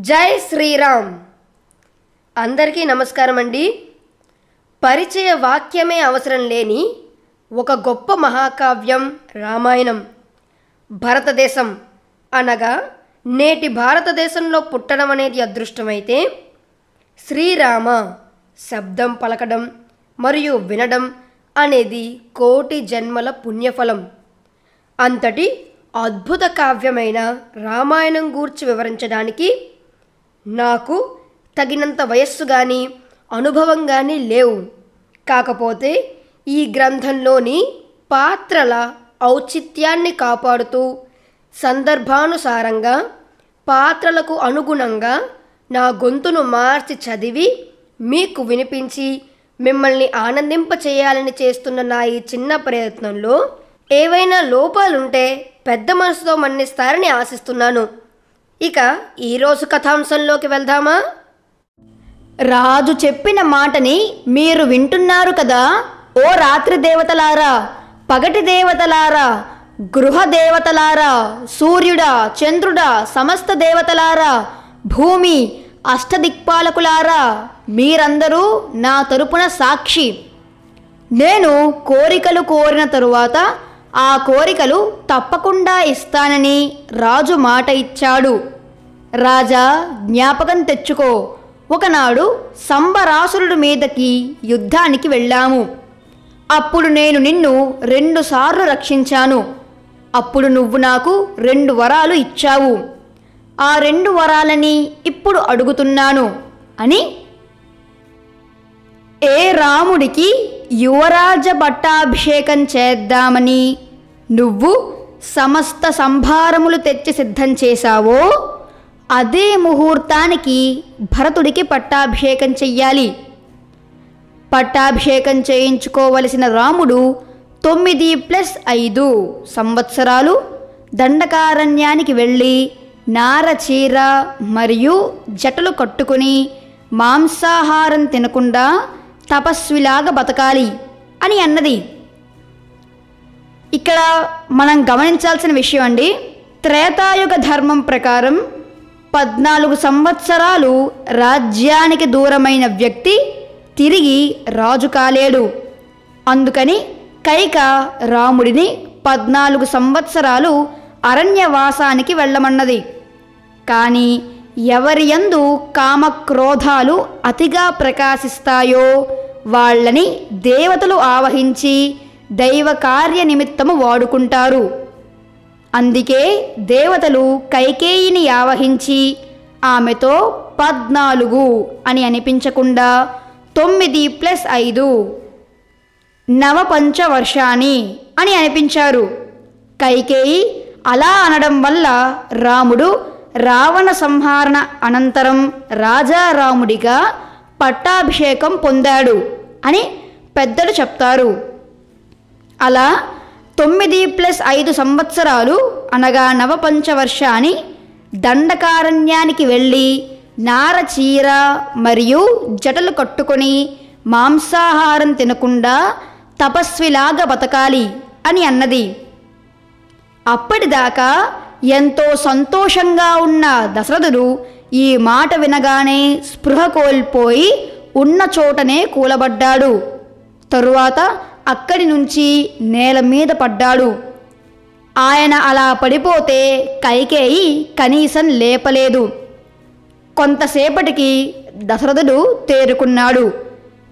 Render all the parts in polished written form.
జై శ్రీరామ్. అందరికీ నమస్కారం అండి. పరిచయ వాక్యమే అవసరం లేని ఒక గొప్ప మహాకావ్యం రామాయణం. భారతదేశం అనగా నేటి భారతదేశంలో పుట్టడం అనేది అదృష్టమైతే, శ్రీరామ శబ్దం పలకడం మరియు వినడం అనేది కోటి జన్మల పుణ్యఫలం. అంతటి అద్భుత కావ్యమైన రామాయణం గూర్చి వివరించడానికి నాకు తగినంత వయస్సు కానీ అనుభవం కానీ లేవు. కాకపోతే ఈ గ్రంథంలోని పాత్రల ఔచిత్యాన్ని కాపాడుతూ సందర్భానుసారంగా పాత్రలకు అనుగుణంగా నా గొంతును మార్చి చదివి మీకు వినిపించి మిమ్మల్ని ఆనందింపచేయాలని చేస్తున్న నా ఈ చిన్న ప్రయత్నంలో ఏవైనా లోపాలుంటే పెద్ద మనసుతో మన్నిస్తారని ఆశిస్తున్నాను. ఇక ఈరోజు కథాంశంలోకి వెళ్దామా? రాజు చెప్పిన మాటని మీరు వింటున్నారు కదా. ఓ రాత్రి దేవతలారా, పగటి దేవతలారా, గృహ దేవతలారా, సూర్యుడా, చంద్రుడా, సమస్త దేవతలారా, భూమి అష్టదిక్పాలకులారా, మీరందరూ నా తరపున సాక్షి. నేను కోరికలు కోరిన తరువాత ఆ కోరికలు తప్పకుండా ఇస్తానని రాజు మాట ఇచ్చాడు. రాజా, జ్ఞాపకం తెచ్చుకో, ఒకనాడు సంబరాసురుడి మీదకి యుద్ధానికి వెళ్ళాము. అప్పుడు నేను నిన్ను 2 సార్లు రక్షించాను. అప్పుడు నువ్వు నాకు 2 వరాలు ఇచ్చావు. ఆ 2 వరాలని ఇప్పుడు అడుగుతున్నాను అని ఏ రాముడికి యువరాజ పట్టాభిషేకం చేద్దామని నువ్వు సమస్త సంభారములు తెచ్చి సిద్ధం చేశావో అదే ముహూర్తానికి భరతుడికి పట్టాభిషేకం చెయ్యాలి. పట్టాభిషేకం చేయించుకోవలసిన రాముడు 9+5 సంవత్సరాలు దండకారణ్యానికి వెళ్ళి నారచీర మరియు జటలు కట్టుకుని మాంసాహారం తినకుండా తపస్విలాగా బతకాలి అని అన్నది. ఇక్కడ మనం గమనించాల్సిన విషయం అండి, త్రేతాయుగ ధర్మం ప్రకారం 14 సంవత్సరాలు రాజ్యానికి దూరమైన వ్యక్తి తిరిగి రాజు కాలేడు. అందుకని కైక రాముడిని 14 సంవత్సరాలు అరణ్యవాసానికి వెళ్ళమన్నది. కానీ ఎవరి యందు కామక్రోధాలు అతిగా ప్రకాశిస్తాయో వాళ్ళని దేవతలు ఆవహించి దైవ కార్య నిమిత్తము వాడుకుంటారు. అందుకే దేవతలు కైకేయిని ఆవహించి ఆమెతో 14 అని అనిపించకుండా 9+5 నవపంచవర్షాణి అని అనిపించారు. కైకేయి అలా అనడం వల్ల రాముడు రావణ సంహారణ అనంతరం రాజారాముడిగా పట్టాభిషేకం పొందాడు అని పెద్దలు చెప్తారు. అలా 9+5 సంవత్సరాలు అనగా నవపంచవర్షాన్ని దండకారణ్యానికి వెళ్ళి నారచీర మరియు జటలు కట్టుకొని మాంసాహారం తినకుండా తపస్విలాగా బతకాలి అని అన్నది. అప్పటిదాకా ఎంతో సంతోషంగా ఉన్న దశరథుడు ఈ మాట వినగానే స్పృహ కోల్పోయి ఉన్న చోటనే కూలబడ్డాడు. తరువాత అక్కడి నుంచి నేల మీద పడ్డాడు. ఆయన అలా పడిపోతే కైకేయి కనీసం లేపలేదు. కొంతసేపటికి దశరథుడు తేరుకున్నాడు.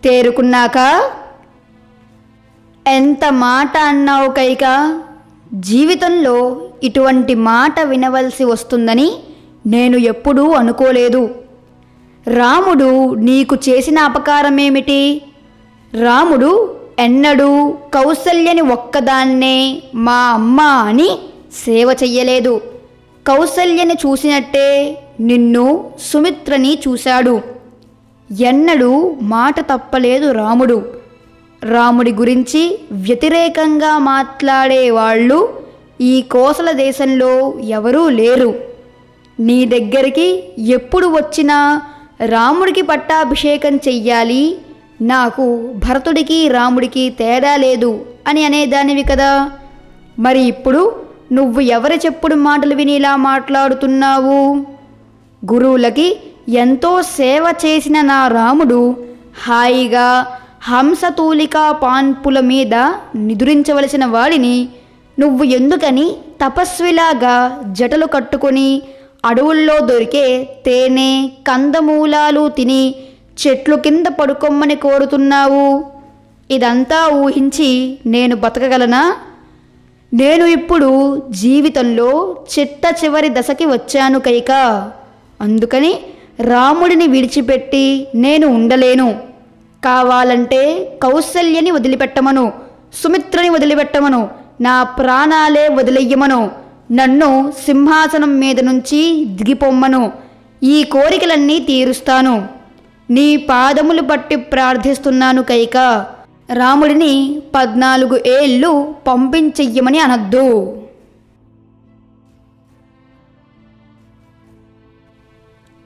తేరుకున్నాక, ఎంత మాట అన్నావు కైక, జీవితంలో ఇటువంటి మాట వినవలసి వస్తుందని నేను ఎప్పుడూ అనుకోలేదు. రాముడు నీకు చేసిన అపకారమేమిటి? రాముడు ఎన్నడూ కౌసల్యని ఒక్కదాన్నే మా అమ్మ అని సేవ చెయ్యలేదు. కౌసల్యని చూసినట్టే నిన్ను సుమిత్రని చూశాడు. ఎన్నడూ మాట తప్పలేదు రాముడు. రాముడి గురించి వ్యతిరేకంగా మాట్లాడేవాళ్ళు ఈ కోసల దేశంలో ఎవరూ లేరు. నీ దగ్గరికి ఎప్పుడు వచ్చినా రాముడికి పట్టాభిషేకం చెయ్యాలి, నాకు భరతుడికి రాముడికి తేడా లేదు అని అనేదానివి కదా. మరి ఇప్పుడు నువ్వు ఎవరి చెప్పుడు మాటలు విని ఇలా మాట్లాడుతున్నావు? గురువులకి ఎంతో సేవ చేసిన నా రాముడు హాయిగా హంసతూలికా పాన్పుల మీద నిదురించవలసిన వాడిని నువ్వు ఎందుకని తపస్విలాగా జటలు కట్టుకొని అడవుల్లో దొరికే తేనె కందమూలాలు తిని చెట్లు కింద పడుకోమ్మని కోరుతున్నావు? ఇదంతా ఊహించి నేను బతకగలనా? నేను ఇప్పుడు జీవితంలో చిట్ట చివరి దశకి వచ్చాను కైక. అందుకని రాముడిని విడిచిపెట్టి నేను ఉండలేను. కావాలంటే కౌసల్యని వదిలిపెట్టమను, సుమిత్రని వదిలిపెట్టమను, నా ప్రాణాలే వదిలెయ్యమను, నన్ను సింహాసనం మీద నుంచి దిగిపోమ్మను. ఈ కోరికలన్నీ తీరుస్తాను. నీ పాదములు పట్టి ప్రార్థిస్తున్నాను కైక. రాముడిని 14 ఏళ్ళు పంపించెయ్యమని అనద్దు.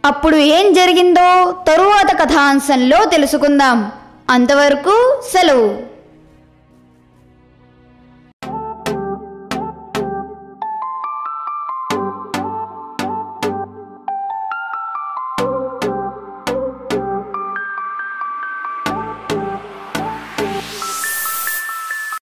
అప్పుడు ఏం జరిగిందో తరువాత కథాంశంలో తెలుసుకుందాం. అంతవరకు సెలవు.